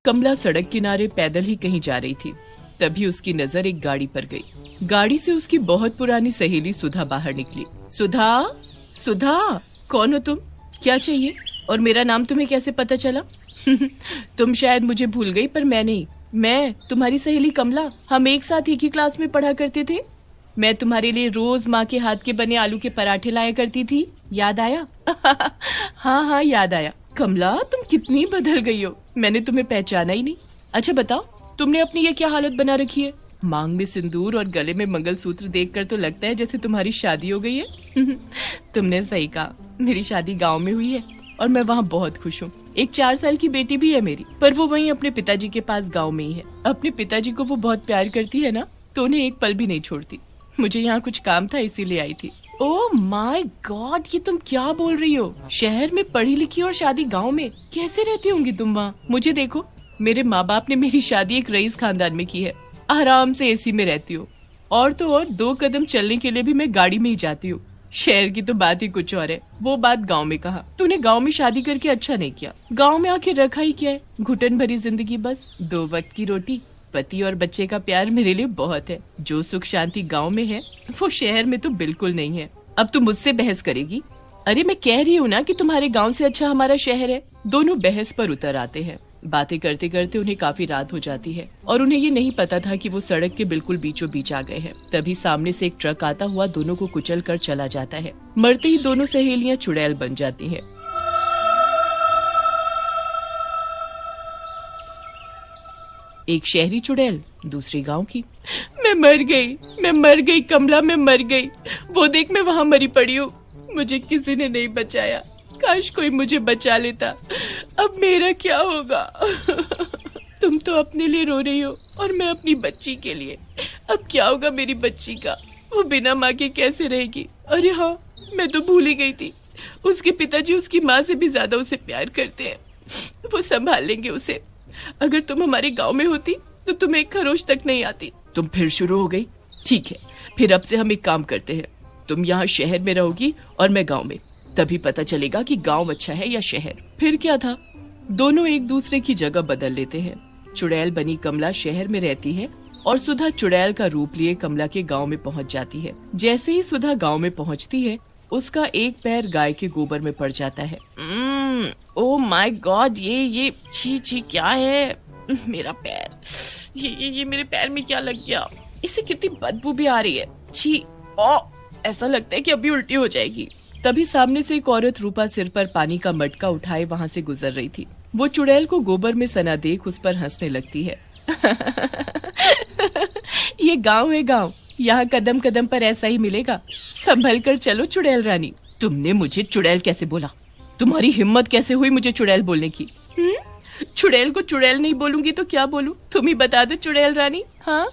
कमला सड़क किनारे पैदल ही कहीं जा रही थी। तभी उसकी नजर एक गाड़ी पर गई। गाड़ी से उसकी बहुत पुरानी सहेली सुधा बाहर निकली। सुधा, सुधा, कौन हो तुम? क्या चाहिए? और मेरा नाम तुम्हें कैसे पता चला? तुम शायद मुझे भूल गई, पर मैं नहीं। मैं तुम्हारी सहेली कमला। हम एक साथ एक ही क्लास में पढ़ा करते थे। मैं तुम्हारे लिए रोज माँ के हाथ के बने आलू के पराठे लाया करती थी। याद आया? हाँ हाँ, याद आया। कमला, तुम कितनी बदल गई हो, मैंने तुम्हें पहचाना ही नहीं। अच्छा बताओ, तुमने अपनी ये क्या हालत बना रखी है? मांग में सिंदूर और गले में मंगलसूत्र देखकर तो लगता है जैसे तुम्हारी शादी हो गई है। तुमने सही कहा, मेरी शादी गांव में हुई है और मैं वहाँ बहुत खुश हूँ। एक 4 साल की बेटी भी है मेरी, पर वो वहीं अपने पिताजी के पास गाँव में ही है। अपने पिताजी को वो बहुत प्यार करती है ना, तो उन्हें एक पल भी नहीं छोड़ती। मुझे यहाँ कुछ काम था, इसीलिए आई थी। ओह माय गॉड, ये तुम क्या बोल रही हो? शहर में पढ़ी लिखी और शादी गांव में, कैसे रहती होंगी तुम वहाँ? मुझे देखो, मेरे माँ बाप ने मेरी शादी एक रईस खानदान में की है। आराम से एसी में रहती हूँ, और तो और 2 कदम चलने के लिए भी मैं गाड़ी में ही जाती हूँ। शहर की तो बात ही कुछ और है, वो बात गांव में कहा। तूने गांव में शादी करके अच्छा नहीं किया। गांव में आके रखा ही क्या है? घुटन भरी जिंदगी, बस 2 वक्त की रोटी, पति और बच्चे का प्यार मेरे लिए बहुत है। जो सुख शांति गांव में है वो शहर में तो बिल्कुल नहीं है। अब तू मुझसे बहस करेगी? अरे मैं कह रही हूँ ना कि तुम्हारे गांव से अच्छा हमारा शहर है। दोनों बहस पर उतर आते हैं। बातें करते करते उन्हें काफी रात हो जाती है और उन्हें ये नहीं पता था कि वो सड़क के बिल्कुल बीचों बीच आ गए हैं। तभी सामने से एक ट्रक आता हुआ दोनों को कुचल कर चला जाता है। मरते ही दोनों सहेलियां चुड़ैल बन जाती हैं। एक शहरी चुड़ैल, दूसरी गांव की। मैं मर गई कमला, मैं मर गई। वो देख, मैं वहाँ मरी पड़ी हूँ। मुझे किसी ने नहीं बचाया। काश कोई मुझे बचा लेता। अब मेरा क्या होगा? तुम तो अपने लिए रो रही हो और मैं अपनी बच्ची के लिए। अब क्या होगा मेरी बच्ची का? वो बिना माँ के कैसे रहेगी? अरे हाँ, मैं तो भूल ही गई थी। उसके पिताजी उसकी माँ से भी ज्यादा उसे प्यार करते हैं। वो संभाल लेंगे उसे। अगर तुम हमारे गांव में होती तो तुम्हें एक खरोच तक नहीं आती। तुम फिर शुरू हो गई। ठीक है, फिर अब से हम एक काम करते हैं। तुम यहाँ शहर में रहोगी और मैं गांव में। तभी पता चलेगा कि गांव अच्छा है या शहर। फिर क्या था, दोनों एक दूसरे की जगह बदल लेते हैं। चुड़ैल बनी कमला शहर में रहती है और सुधा चुड़ैल का रूप लिए कमला के गांव में पहुंच जाती है। जैसे ही सुधा गांव में पहुंचती है, उसका एक पैर गाय के गोबर में पड़ जाता है। ओह माय गॉड, ये छी छी क्या है? मेरा पैर, ये मेरे पैर में क्या लग गया? इससे कितनी बदबू भी आ रही है। छी, ऐसा लगता है कि अभी उल्टी हो जाएगी। तभी सामने से एक औरत रूपा सिर पर पानी का मटका उठाए वहाँ से गुजर रही थी। वो चुड़ैल को गोबर में सना देख उस पर हंसने लगती है। ये गांव है गांव, यहाँ कदम कदम पर ऐसा ही मिलेगा। संभल कर चलो चुड़ैल रानी। तुमने मुझे चुड़ैल कैसे बोला? तुम्हारी हिम्मत कैसे हुई मुझे चुड़ैल बोलने की? चुड़ैल को चुड़ैल नहीं बोलूंगी तो क्या बोलूं? तुम ही बता दो चुड़ैल रानी। हाँ।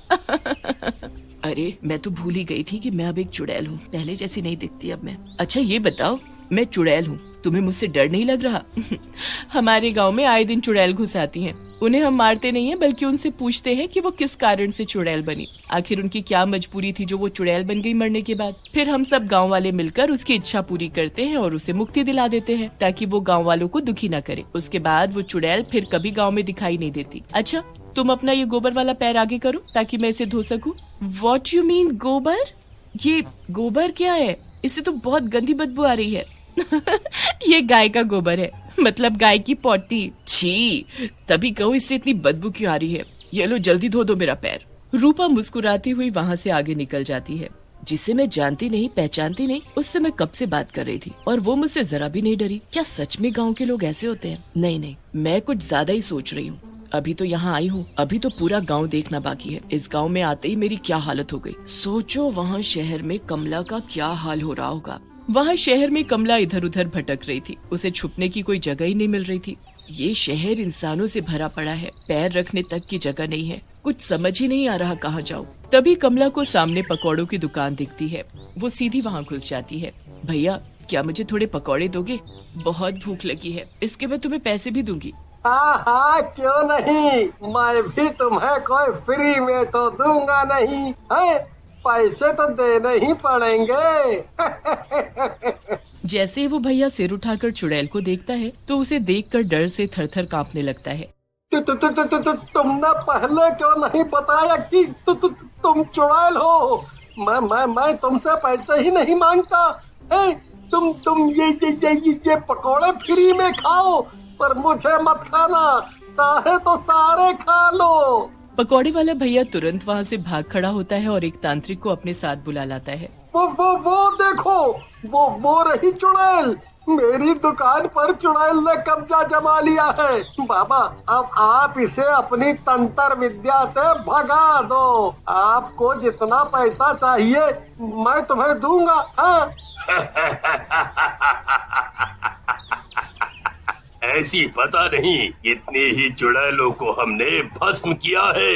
अरे मैं तो भूल ही गई थी कि मैं अब एक चुड़ैल हूँ। पहले जैसी नहीं दिखती अब मैं। अच्छा ये बताओ, मैं चुड़ैल हूँ, तुम्हें मुझसे डर नहीं लग रहा? हमारे गांव में आए दिन चुड़ैल घुस आती हैं। उन्हें हम मारते नहीं हैं, बल्कि उनसे पूछते हैं कि वो किस कारण से चुड़ैल बनी। आखिर उनकी क्या मजबूरी थी जो वो चुड़ैल बन गई मरने के बाद। फिर हम सब गांव वाले मिलकर उसकी इच्छा पूरी करते हैं और उसे मुक्ति दिला देते हैं, ताकि वो गांव वालों को दुखी न करे। उसके बाद वो चुड़ैल फिर कभी गाँव में दिखाई नहीं देती। अच्छा, तुम अपना ये गोबर वाला पैर आगे करो ताकि मैं इसे धो सकूं। What you mean गोबर? ये गोबर क्या है? इससे तो बहुत गंदी बदबू आ रही है। ये गाय का गोबर है, मतलब गाय की पोटी। छी, तभी कहूँ इससे इतनी बदबू क्यों आ रही है। ये लो जल्दी धो दो मेरा पैर। रूपा मुस्कुराती हुई वहाँ से आगे निकल जाती है। जिसे मैं जानती नहीं पहचानती नहीं, उससे मैं कब से बात कर रही थी और वो मुझसे जरा भी नहीं डरी। क्या सच में गाँव के लोग ऐसे होते हैं? नहीं, मैं कुछ ज्यादा ही सोच रही हूँ। अभी तो यहाँ आई हूँ, अभी तो पूरा गांव देखना बाकी है। इस गांव में आते ही मेरी क्या हालत हो गई। सोचो वहाँ शहर में कमला का क्या हाल हो रहा होगा। वहाँ शहर में कमला इधर उधर भटक रही थी। उसे छुपने की कोई जगह ही नहीं मिल रही थी। ये शहर इंसानों से भरा पड़ा है, पैर रखने तक की जगह नहीं है। कुछ समझ ही नहीं आ रहा कहाँ जाऊँ। तभी कमला को सामने पकौड़ों की दुकान दिखती है। वो सीधी वहाँ घुस जाती है। भैया, क्या मुझे थोड़े पकौड़े दोगे? बहुत भूख लगी है, इसके मैं तुम्हें पैसे भी दूंगी। हाँ, क्यों नहीं। मैं भी तुम्हें कोई फ्री में तो दूंगा नहीं है, पैसे तो देने ही पड़ेंगे। जैसे ही वो भैया सिर उठाकर चुड़ैल को देखता है तो उसे देखकर डर से थर थर कांपने लगता है। तुमने पहले क्यों नहीं बताया कि तुम चुड़ैल हो? मैं तुमसे पैसे ही नहीं मांगता है। तुम ये पकोड़े फ्री में खाओ, पर मुझे मत खाना, चाहे तो सारे खा लो। पकौड़े वाला भैया तुरंत वहाँ से भाग खड़ा होता है और एक तांत्रिक को अपने साथ बुला लाता है। वो देखो, वो रही चुड़ैल। मेरी दुकान पर चुड़ैल ने कब्जा जमा लिया है। बाबा, अब आप इसे अपनी तंत्र विद्या से भगा दो। आपको जितना पैसा चाहिए मैं तुम्हें दूंगा। हाँ। ऐसी पता नहीं कितने ही चुड़ैलों को हमने भस्म किया है।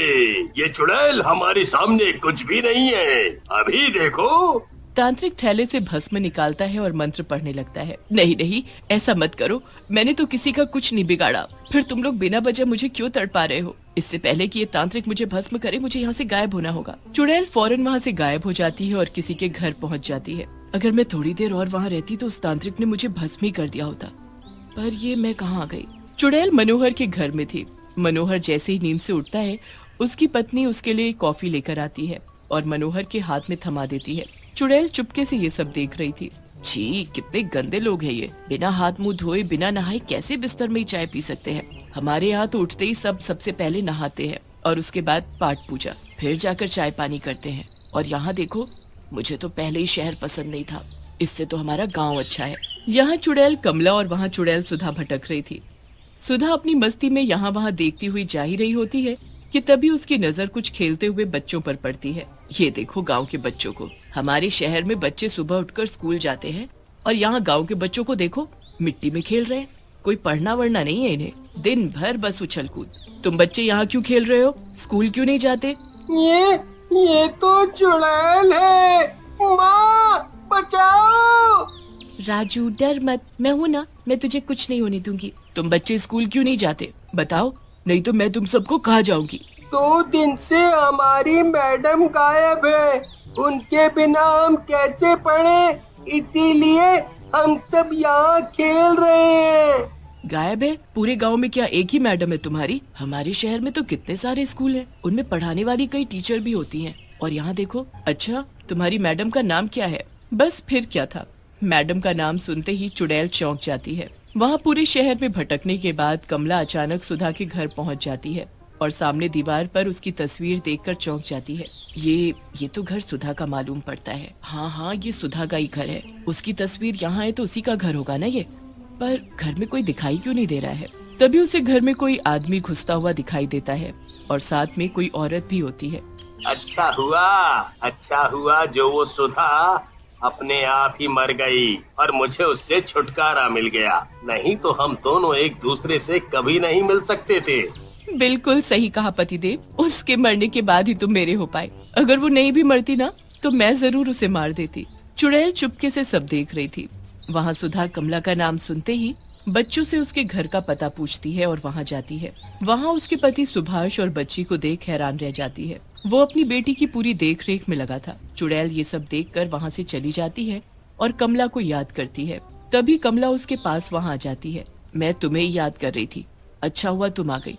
ये चुड़ैल हमारे सामने कुछ भी नहीं है, अभी देखो। तांत्रिक थैले से भस्म निकालता है और मंत्र पढ़ने लगता है। नहीं नहीं, ऐसा मत करो, मैंने तो किसी का कुछ नहीं बिगाड़ा। फिर तुम लोग बिना वजह मुझे क्यों तड़पा रहे हो? इससे पहले कि ये तांत्रिक मुझे भस्म करे, मुझे यहाँ से गायब होना होगा। चुड़ैल फौरन वहाँ से गायब हो जाती है और किसी के घर पहुँच जाती है। अगर मैं थोड़ी देर और वहाँ रहती तो उस तांत्रिक ने मुझे भस्म ही कर दिया होता, पर ये मैं कहाँ आ गई? चुड़ैल मनोहर के घर में थी। मनोहर जैसे ही नींद से उठता है, उसकी पत्नी उसके लिए कॉफी लेकर आती है और मनोहर के हाथ में थमा देती है। चुड़ैल चुपके से ये सब देख रही थी। छी, कितने गंदे लोग हैं ये। बिना हाथ मुंह धोए, बिना नहाए कैसे बिस्तर में ही चाय पी सकते हैं? हमारे यहाँ तो उठते ही सबसे पहले नहाते हैं और उसके बाद पाठ पूजा, फिर जाकर चाय पानी करते हैं। और यहाँ देखो, मुझे तो पहले ही शहर पसंद नहीं था, इससे तो हमारा गांव अच्छा है। यहाँ चुड़ैल कमला और वहाँ चुड़ैल सुधा भटक रही थी। सुधा अपनी मस्ती में यहाँ वहाँ देखती हुई जा ही रही होती है कि तभी उसकी नजर कुछ खेलते हुए बच्चों पर पड़ती है। ये देखो गांव के बच्चों को। हमारे शहर में बच्चे सुबह उठकर स्कूल जाते हैं और यहाँ गांव के बच्चों को देखो, मिट्टी में खेल रहे हैं। कोई पढ़ना वढ़ना नहीं है इन्हें, दिन भर बस उछल कूद। तुम बच्चे यहाँ क्यों खेल रहे हो? स्कूल क्यों नहीं जाते? ये तो चुड़ैल है। माँ, बचाओ। राजू, डर मत, मैं हूँ ना, मैं तुझे कुछ नहीं होने दूंगी। तुम बच्चे स्कूल क्यों नहीं जाते बताओ, नहीं तो मैं तुम सबको कहाँ जाऊंगी। 2 दिन से हमारी मैडम गायब है, उनके बिना हम कैसे पढ़े, इसीलिए हम सब यहाँ खेल रहे हैं। गायब है? पूरे गांव में क्या एक ही मैडम है तुम्हारी? हमारे शहर में तो कितने सारे स्कूल हैं, उनमें पढ़ाने वाली कई टीचर भी होती हैं। और यहाँ देखो। अच्छा, तुम्हारी मैडम का नाम क्या है? बस फिर क्या था, मैडम का नाम सुनते ही चुड़ैल चौंक जाती है। वहाँ पूरे शहर में भटकने के बाद कमला अचानक सुधा के घर पहुँच जाती है और सामने दीवार पर उसकी तस्वीर देखकर चौंक जाती है। ये तो घर सुधा का मालूम पड़ता है। हाँ, ये सुधा का ही घर है। उसकी तस्वीर यहाँ है तो उसी का घर होगा ना ये। पर घर में कोई दिखाई क्यों नहीं दे रहा है? तभी उसे घर में कोई आदमी घुसता हुआ दिखाई देता है और साथ में कोई औरत भी होती है। अच्छा हुआ जो वो सुधा अपने आप ही मर गई और मुझे उससे छुटकारा मिल गया, नहीं तो हम दोनों एक दूसरे से कभी नहीं मिल सकते थे। बिल्कुल सही कहा पतिदेव, उसके मरने के बाद ही तुम मेरे हो पाए। अगर वो नहीं भी मरती ना तो मैं जरूर उसे मार देती। चुड़ैल चुपके से सब देख रही थी। वहाँ सुधा कमला का नाम सुनते ही बच्चों से उसके घर का पता पूछती है और वहाँ जाती है। वहाँ उसके पति सुभाष और बच्ची को देख हैरान रह जाती है। वो अपनी बेटी की पूरी देखरेख में लगा था। चुड़ैल ये सब देखकर वहाँ से चली जाती है और कमला को याद करती है। तभी कमला उसके पास वहाँ आ जाती है। मैं तुम्हें ही याद कर रही थी, अच्छा हुआ तुम आ गई।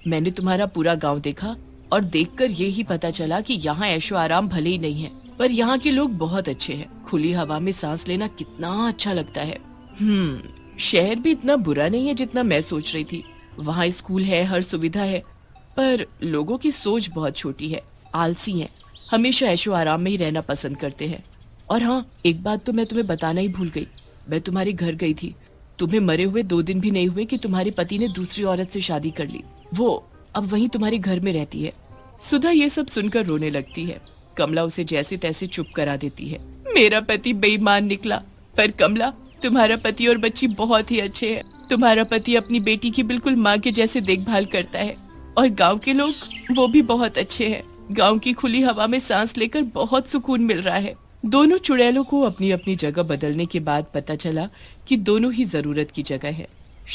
मैंने तुम्हारा पूरा गांव देखा और देखकर ये ही पता चला कि यहाँ ऐशो आराम भले ही नहीं है, पर यहाँ के लोग बहुत अच्छे हैं। खुली हवा में सांस लेना कितना अच्छा लगता है। शहर भी इतना बुरा नहीं है जितना मैं सोच रही थी। वहाँ स्कूल है, हर सुविधा है, पर लोगों की सोच बहुत छोटी है, आलसी हैं, हमेशा ऐशो आराम में ही रहना पसंद करते हैं। और हाँ, एक बात तो मैं तुम्हें बताना ही भूल गई। मैं तुम्हारे घर गई थी, तुम्हें मरे हुए 2 दिन भी नहीं हुए कि तुम्हारे पति ने दूसरी औरत से शादी कर ली। वो अब वहीं तुम्हारे घर में रहती है। सुधा ये सब सुनकर रोने लगती है। कमला उसे जैसे तैसे चुप करा देती है। मेरा पति बेईमान निकला, पर कमला तुम्हारा पति और बच्ची बहुत ही अच्छे हैं। तुम्हारा पति अपनी बेटी की बिल्कुल माँ के जैसे देखभाल करता है और गांव के लोग वो भी बहुत अच्छे हैं। गांव की खुली हवा में सांस लेकर बहुत सुकून मिल रहा है। दोनों चुड़ैलों को अपनी अपनी जगह बदलने के बाद पता चला कि दोनों ही जरूरत की जगह है।